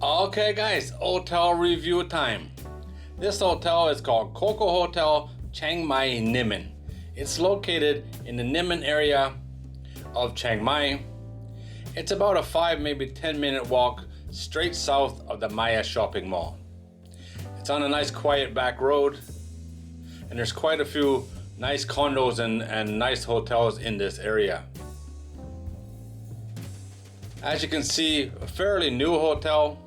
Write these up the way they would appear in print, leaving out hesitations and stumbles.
Okay guys, hotel review time. This hotel is called Kokotel Chiang Mai Nimman. It's located in the Nimman area of Chiang Mai. It's about a 5 maybe 10 minute walk straight south of the Maya shopping mall. It's on a nice quiet back road, and there's quite a few nice condos and nice hotels in this area. As you can see, a fairly new hotel.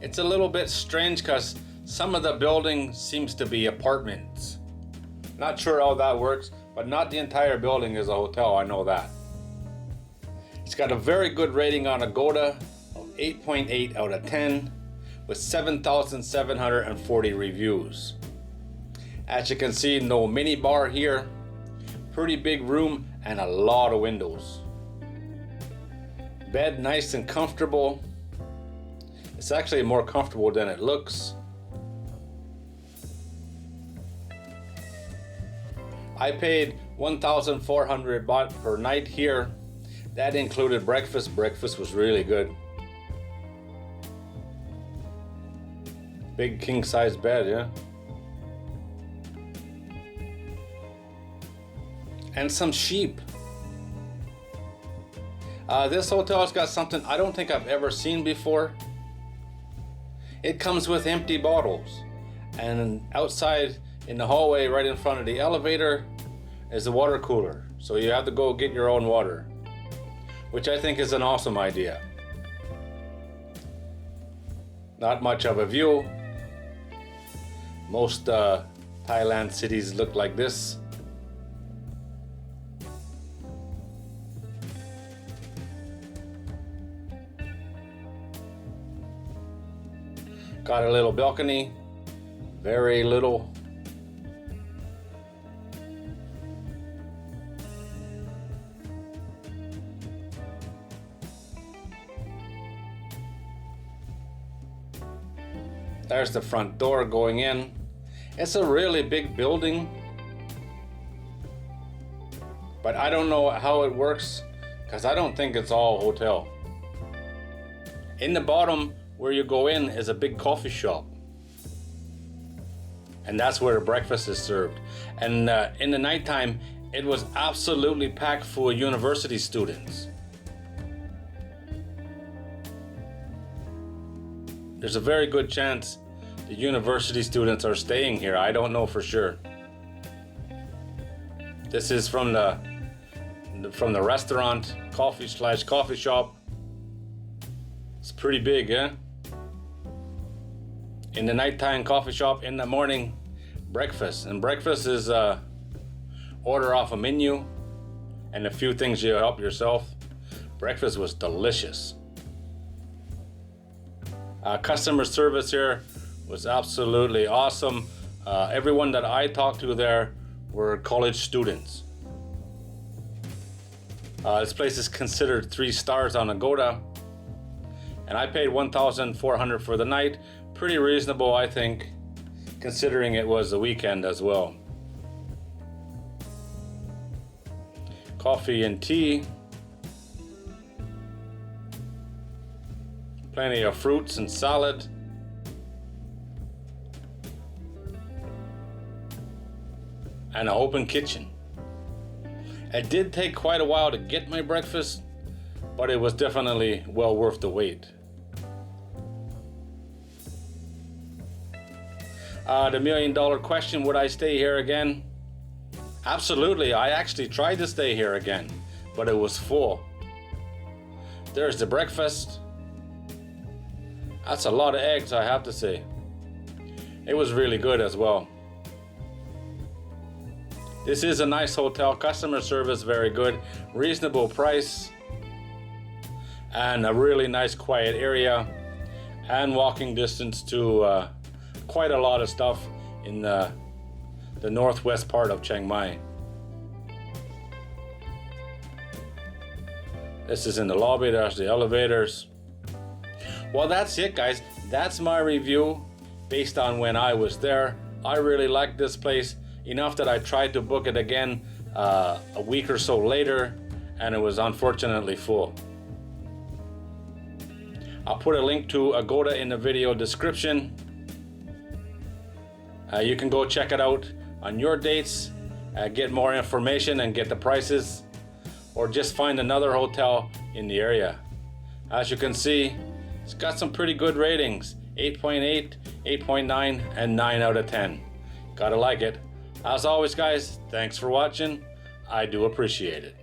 It's a little bit strange because some of the building seems to be apartments. Not sure how that works, but not the entire building is a hotel, I know that. It's got a very good rating on Agoda of 8.8 out of 10 with 7,740 reviews. As you can see, no mini bar here. Pretty big room and a lot of windows. Bed nice and comfortable. It's actually more comfortable than it looks. I paid 1,400 baht per night here. That included breakfast. Breakfast was really good. Big king size bed, yeah. And some sheep. This hotel's got something I don't think I've ever seen before. It comes with empty bottles, and outside in the hallway right in front of the elevator is a water cooler, so you have to go get your own water, which I think is an awesome idea. Not much of a view. Most Thailand cities look like this. Got a little balcony, very little. There's the front door going in. It's a really big building, but I don't know how it works because I don't think it's all hotel. In the bottom where you go in is a big coffee shop, and that's where the breakfast is served. And in the nighttime it was absolutely packed full of university students. There's a very good chance the university students are staying here. I don't know for sure. This is from the restaurant, coffee shop. It's pretty big, yeah? In the nighttime coffee shop, in the morning breakfast. And breakfast is order off a menu and a few things you help yourself. Breakfast was delicious. Customer service here was absolutely awesome. Everyone that I talked to there were college students. This place is considered 3 stars on Agoda, and I paid 1,400 for the night. Pretty reasonable, I think, considering it was a weekend as well. Coffee and tea. Plenty of fruits and salad. And an open kitchen. It did take quite a while to get my breakfast, but it was definitely well worth the wait. The $1 million question, would I stay here again? Absolutely. I actually tried to stay here again, but it was full. There's the breakfast. That's a lot of eggs, I have to say. It was really good as well. This is a nice hotel. Customer service very good. Reasonable price. And a really nice quiet area. And walking distance to quite a lot of stuff in the northwest part of Chiang Mai. This is in the lobby. There's the elevators. Well, that's it, guys. That's my review based on when I was there. I really liked this place enough that I tried to book it again a week or so later, and it was unfortunately full. I'll put a link to Agoda in the video description. You can go check it out on your dates, get more information and get the prices, or just find another hotel in the area. As you can see, it's got some pretty good ratings, 8.8, 8.9, and 9 out of 10. Gotta like it. As always guys, thanks for watching. I do appreciate it.